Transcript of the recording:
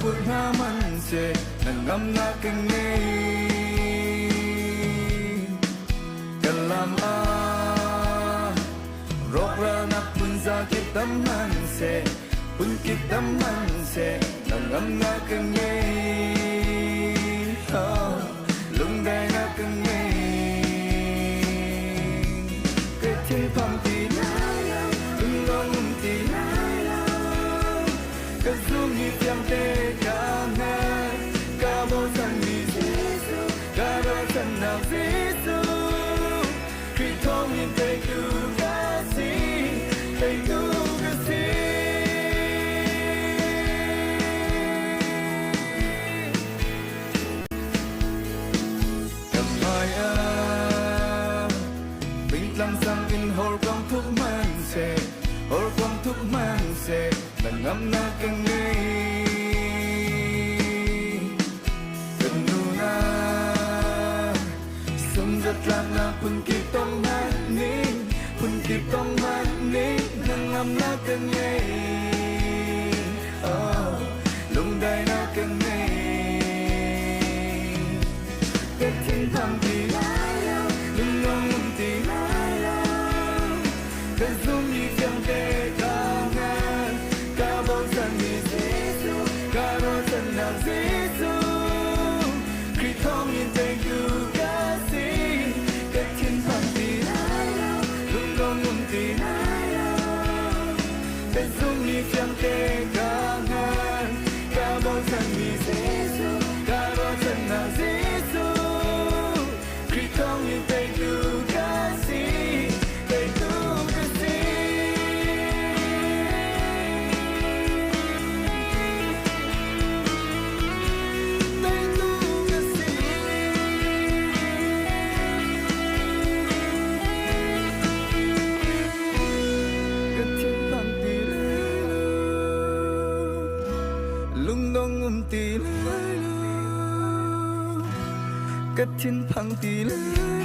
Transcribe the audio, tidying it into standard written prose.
put naman se nangam na kengi kalam a rokra na punza kitaman se pun kitaman se nangam na kengi lung dai na kengi ke thiên phong ti lung long ti ke zoom ni tiang te ka na ka bo san ni ka ro san na Giêsu khi thong ni te ku ka si te ku ka si lăng sang in hol quang thúc man se hol quang thúc man se nang ngam na kang ngây cần nu na sum rất lang na pun kip tong man ni pun kip tong man ni nang ngam na kang ngây lung dai na kang ngây cái thiên thang thì lung ngong thì cái zoom như chẳng thể cả ngàn cả bao giờ như Giêsu cả bao giờ nào Giêsu khi không nhìn thấy cứ cả gì cái thiên phàm thì luôn có nguồn thì cái zoom như chẳng thể cả ngàn cả bao giờ như Giêsu cả bao giờ nào Giêsu khi không nhìn thấy cứ cả gì cái tì lơ, cất thiên phăng tì lơ.